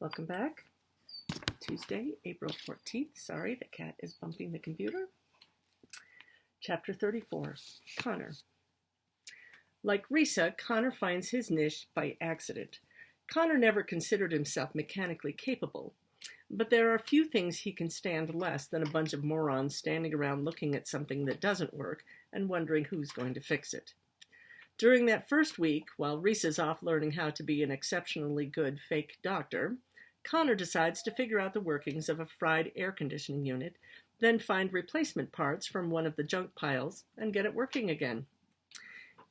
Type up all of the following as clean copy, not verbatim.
Welcome back. Tuesday, April 14th. Sorry, the cat is bumping the computer. Chapter 34, Connor. Like Risa, Connor finds his niche by accident. Connor never considered himself mechanically capable, but there are few things he can stand less than a bunch of morons standing around looking at something that doesn't work and wondering who's going to fix it. During that first week, while Risa's off learning how to be an exceptionally good fake doctor, Connor decides to figure out the workings of a fried air conditioning unit, then find replacement parts from one of the junk piles and get it working again.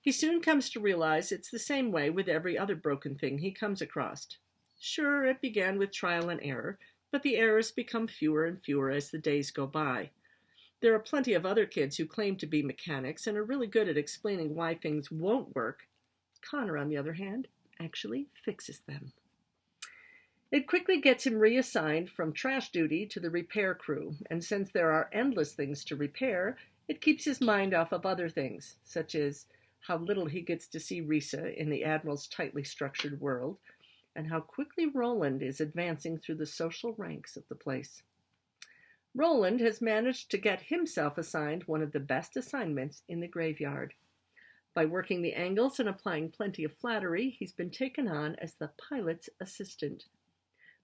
He soon comes to realize it's the same way with every other broken thing he comes across. Sure, it began with trial and error, but the errors become fewer and fewer as the days go by. There are plenty of other kids who claim to be mechanics and are really good at explaining why things won't work. Connor, on the other hand, actually fixes them. It quickly gets him reassigned from trash duty to the repair crew, and since there are endless things to repair, it keeps his mind off of other things, such as how little he gets to see Risa in the Admiral's tightly structured world, and how quickly Roland is advancing through the social ranks of the place. Roland has managed to get himself assigned one of the best assignments in the graveyard. By working the angles and applying plenty of flattery, he's been taken on as the pilot's assistant.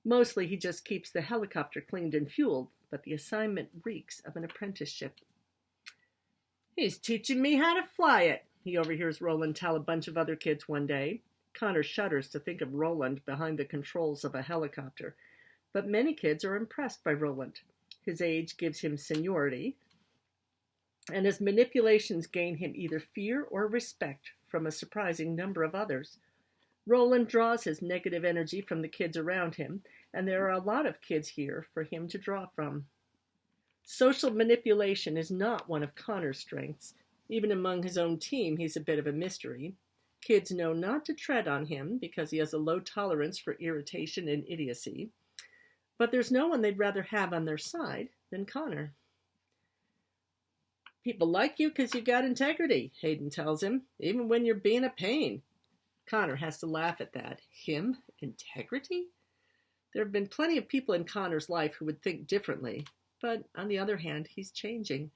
Mostly he just keeps the helicopter cleaned and fueled, but the assignment reeks of an apprenticeship. "He's teaching me how to fly it," he overhears Roland tell a bunch of other kids one day. Connor shudders to think of Roland behind the controls of a helicopter, but many kids are impressed by Roland. His age gives him seniority, and his manipulations gain him either fear or respect from a surprising number of others. Roland draws his negative energy from the kids around him, and there are a lot of kids here for him to draw from. Social manipulation is not one of Connor's strengths. Even among his own team, he's a bit of a mystery. Kids know not to tread on him because he has a low tolerance for irritation and idiocy. But there's no one they'd rather have on their side than Connor. "People like you because you got integrity," Hayden tells him, "even when you're being a pain." Connor has to laugh at that. Him? Integrity? There have been plenty of people in Connor's life who would think differently, but on the other hand, he's changing.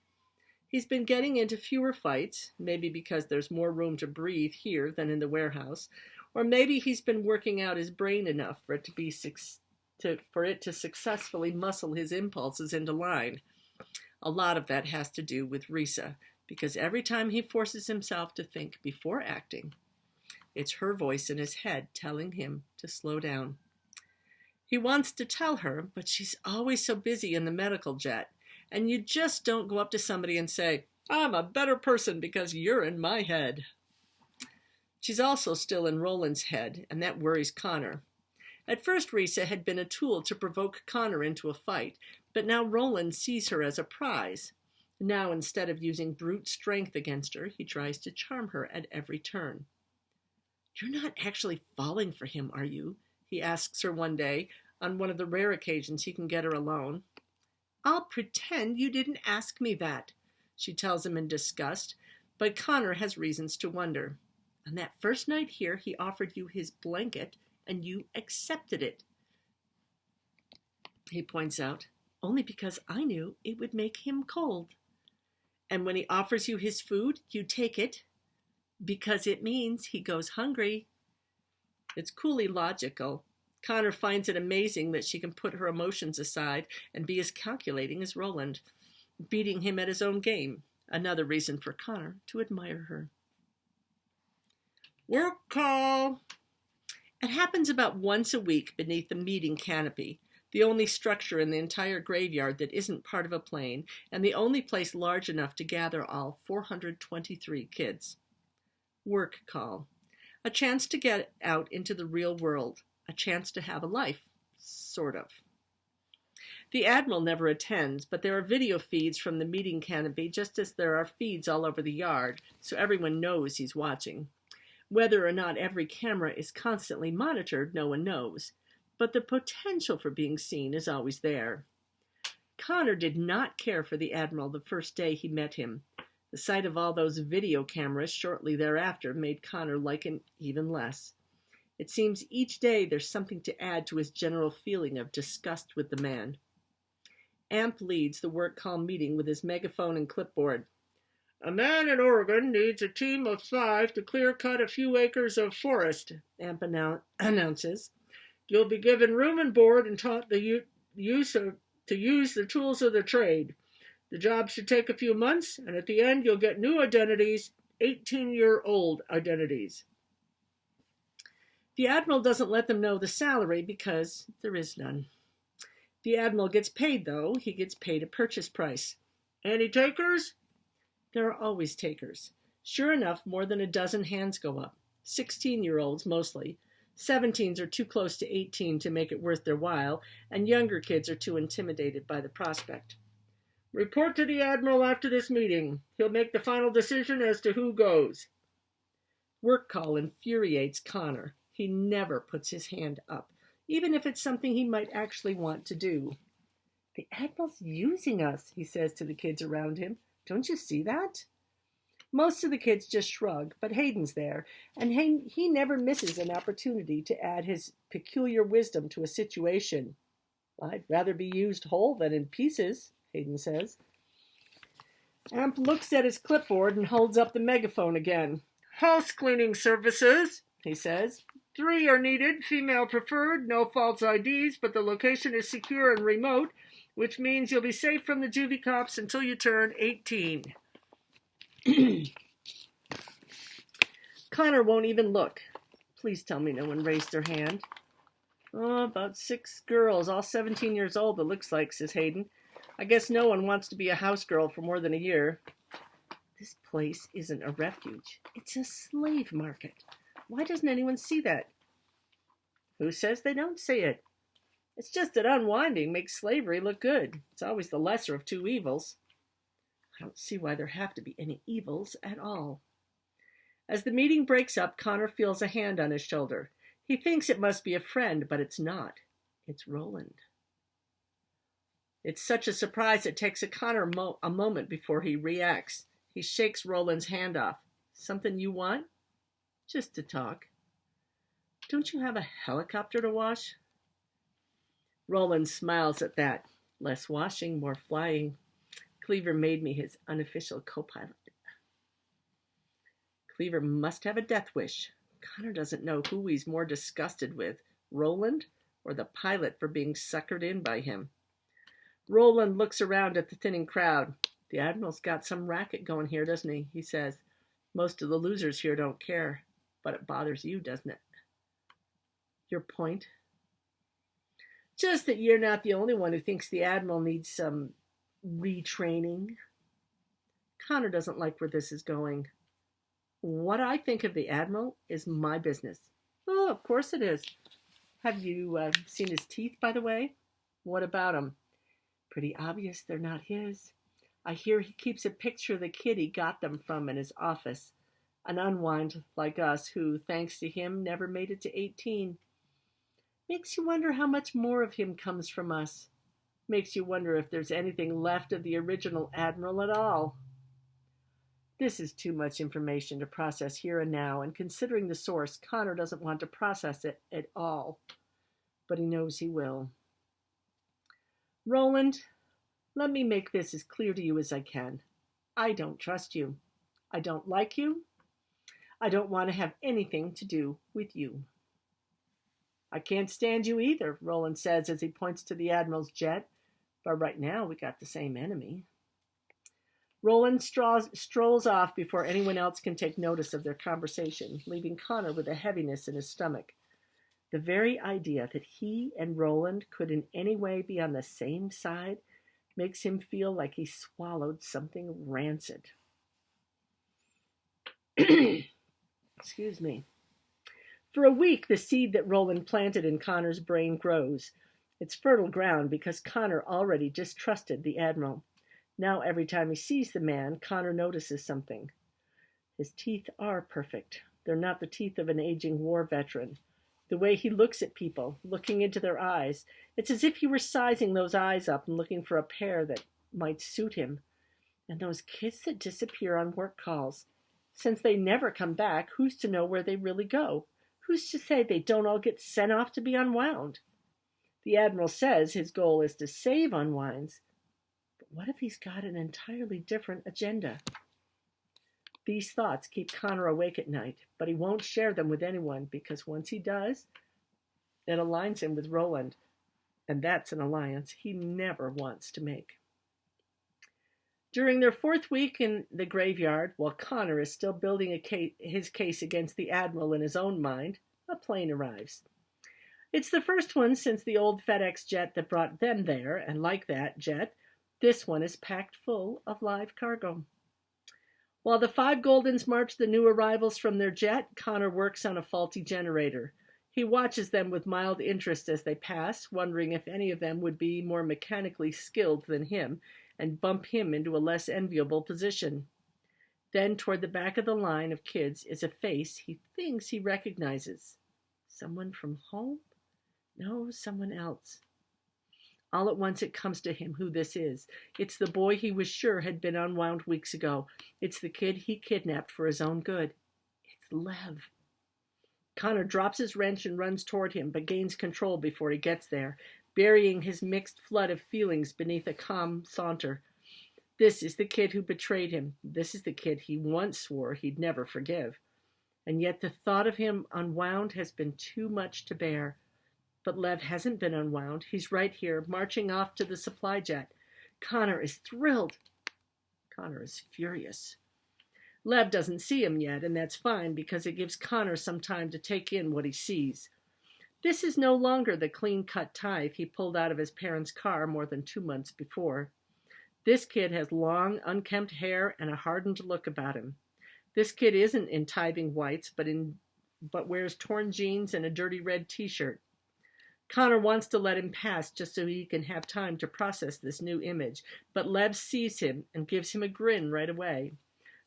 He's been getting into fewer fights, maybe because there's more room to breathe here than in the warehouse, or maybe he's been working out his brain enough for it to successfully muscle his impulses into line. A lot of that has to do with Risa, because every time he forces himself to think before acting, it's her voice in his head telling him to slow down. He wants to tell her, but she's always so busy in the medical jet, and you just don't go up to somebody and say, "I'm a better person because you're in my head." She's also still in Roland's head, and that worries Connor. At first, Risa had been a tool to provoke Connor into a fight, but now Roland sees her as a prize. Now, instead of using brute strength against her, he tries to charm her at every turn. "You're not actually falling for him, are you?" he asks her one day, on one of the rare occasions he can get her alone. "I'll pretend you didn't ask me that," she tells him in disgust, but Connor has reasons to wonder. "On that first night here, he offered you his blanket, and you accepted it," he points out, "only because I knew it would make him cold. And when he offers you his food, you take it, because it means he goes hungry." It's coolly logical. Connor finds it amazing that she can put her emotions aside and be as calculating as Roland, beating him at his own game. Another reason for Connor to admire her. Work call. It happens about once a week beneath the meeting canopy, the only structure in the entire graveyard that isn't part of a plane, and the only place large enough to gather all 423 kids. Work call. A chance to get out into the real world. A chance to have a life. Sort of. The Admiral never attends, but there are video feeds from the meeting canopy just as there are feeds all over the yard, so everyone knows he's watching. Whether or not every camera is constantly monitored, no one knows, but the potential for being seen is always there. Connor did not care for the Admiral the first day he met him. The sight of all those video cameras shortly thereafter made Connor like him even less. It seems each day there's something to add to his general feeling of disgust with the man. Amp leads the work call meeting with his megaphone and clipboard. A man in Oregon needs a team of 5 to clear-cut a few acres of forest, Amp announces. You'll be given room and board and taught to use the tools of the trade. The job should take a few months, and at the end you'll get new identities, 18-year-old identities. The Admiral doesn't let them know the salary because there is none. The Admiral gets paid, though. He gets paid a purchase price. Any takers? There are always takers. Sure enough, more than a dozen hands go up. 16-year-olds mostly. 17s are too close to 18 to make it worth their while, and younger kids are too intimidated by the prospect. Report to the Admiral after this meeting. He'll make the final decision as to who goes. Work call infuriates Connor. He never puts his hand up, even if it's something he might actually want to do. The Admiral's using us, he says to the kids around him. Don't you see that? Most of the kids just shrug, but Hayden's there, and he never misses an opportunity to add his peculiar wisdom to a situation. I'd rather be used whole than in pieces, Hayden says. Amp looks at his clipboard and holds up the megaphone again. House cleaning services, he says. 3 are needed, female preferred, no false IDs, but the location is secure and remote, which means you'll be safe from the juvie cops until you turn 18. Connor won't even look. Please tell me no one raised their hand. Oh, about 6 girls, all 17 years old, it looks like, says Hayden. I guess no one wants to be a house girl for more than a year. This place isn't a refuge. It's a slave market. Why doesn't anyone see that? Who says they don't see it? It's just that unwinding makes slavery look good. It's always the lesser of 2 evils. I don't see why there have to be any evils at all. As the meeting breaks up, Connor feels a hand on his shoulder. He thinks it must be a friend, but it's not. It's Roland. It's such a surprise it takes Connor a moment before he reacts. He shakes Roland's hand off. Something you want? Just to talk. Don't you have a helicopter to wash? Roland smiles at that. Less washing, more flying. Cleaver made me his unofficial co-pilot. Cleaver must have a death wish. Connor doesn't know who he's more disgusted with, Roland or the pilot for being suckered in by him. Roland looks around at the thinning crowd. The Admiral's got some racket going here, doesn't he? He says. Most of the losers here don't care, but it bothers you, doesn't it? Your point? Just that you're not the only one who thinks the Admiral needs some retraining. Connor doesn't like where this is going. What I think of the Admiral is my business. Oh, of course it is. Have you seen his teeth, by the way? What about them? Pretty obvious they're not his. I hear he keeps a picture of the kid he got them from in his office. An unwind like us who, thanks to him, never made it to 18. Makes you wonder how much more of him comes from us. Makes you wonder if there's anything left of the original Admiral at all. This is too much information to process here and now, and considering the source, Connor doesn't want to process it at all. But he knows he will. Roland, let me make this as clear to you as I can. I don't trust you. I don't like you. I don't want to have anything to do with you. I can't stand you either, Roland says as he points to the Admiral's jet. But right now we got the same enemy. Roland strolls off before anyone else can take notice of their conversation, leaving Connor with a heaviness in his stomach. The very idea that he and Roland could in any way be on the same side makes him feel like he swallowed something rancid. Excuse me. For a week, the seed that Roland planted in Connor's brain grows. It's fertile ground because Connor already distrusted the Admiral. Now every time he sees the man, Connor notices something. His teeth are perfect. They're not the teeth of an aging war veteran. The way he looks at people, looking into their eyes, it's as if he were sizing those eyes up and looking for a pair that might suit him. And those kids that disappear on work calls. Since they never come back, who's to know where they really go? Who's to say they don't all get sent off to be unwound? The Admiral says his goal is to save unwinds. But what if he's got an entirely different agenda? These thoughts keep Connor awake at night, but he won't share them with anyone because once he does, it aligns him with Roland, and that's an alliance he never wants to make. During their 4th week in the graveyard, while Connor is still building his case against the Admiral in his own mind, a plane arrives. It's the first one since the old FedEx jet that brought them there, and like that jet, this one is packed full of live cargo. While the 5 Goldens march the new arrivals from their jet, Connor works on a faulty generator. He watches them with mild interest as they pass, wondering if any of them would be more mechanically skilled than him and bump him into a less enviable position. Then, toward the back of the line of kids is a face he thinks he recognizes. Someone from home? No, someone else. All at once it comes to him who this is. It's the boy he was sure had been unwound weeks ago. It's the kid he kidnapped for his own good. It's Lev. Connor drops his wrench and runs toward him, but gains control before he gets there, burying his mixed flood of feelings beneath a calm saunter. This is the kid who betrayed him. This is the kid he once swore he'd never forgive. And yet the thought of him unwound has been too much to bear. But Lev hasn't been unwound. He's right here, marching off to the supply jet. Connor is thrilled. Connor is furious. Lev doesn't see him yet, and that's fine because it gives Connor some time to take in what he sees. This is no longer the clean-cut tithe he pulled out of his parents' car more than 2 months before. This kid has long, unkempt hair and a hardened look about him. This kid isn't in tithing whites, but wears torn jeans and a dirty red t-shirt. Connor wants to let him pass just so he can have time to process this new image, but Lev sees him and gives him a grin right away.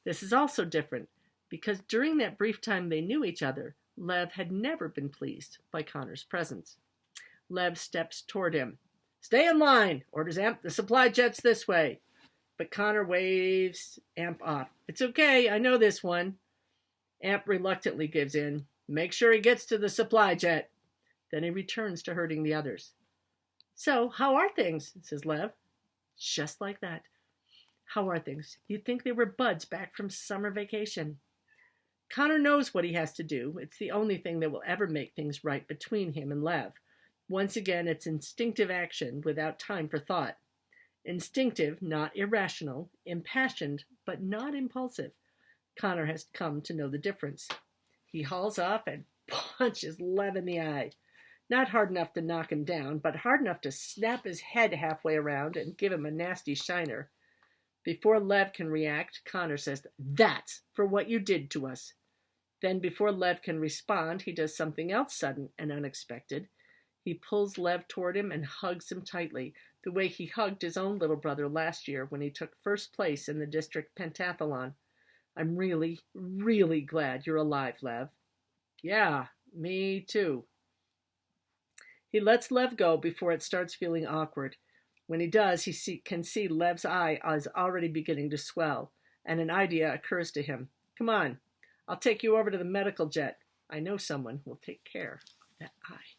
This is also different, because during that brief time they knew each other, Lev had never been pleased by Connor's presence. Lev steps toward him. "Stay in line," orders Amp. "The supply jet's this way." But Connor waves Amp off. "It's okay, I know this one." Amp reluctantly gives in. "Make sure he gets to the supply jet." Then he returns to herding the others. "So, how are things?" says Lev. Just like that. How are things? You'd think they were buds back from summer vacation. Connor knows what he has to do. It's the only thing that will ever make things right between him and Lev. Once again, it's instinctive action without time for thought. Instinctive, not irrational, impassioned, but not impulsive. Connor has come to know the difference. He hauls off and punches Lev in the eye. Not hard enough to knock him down, but hard enough to snap his head halfway around and give him a nasty shiner. Before Lev can react, Connor says, "That's for what you did to us." Then before Lev can respond, he does something else sudden and unexpected. He pulls Lev toward him and hugs him tightly, the way he hugged his own little brother last year when he took first place in the district pentathlon. "I'm really, really glad you're alive, Lev." "Yeah, me too." He lets Lev go before it starts feeling awkward. When he does, he can see Lev's eye is already beginning to swell, and an idea occurs to him. "Come on, I'll take you over to the medical jet. I know someone who will take care of that eye."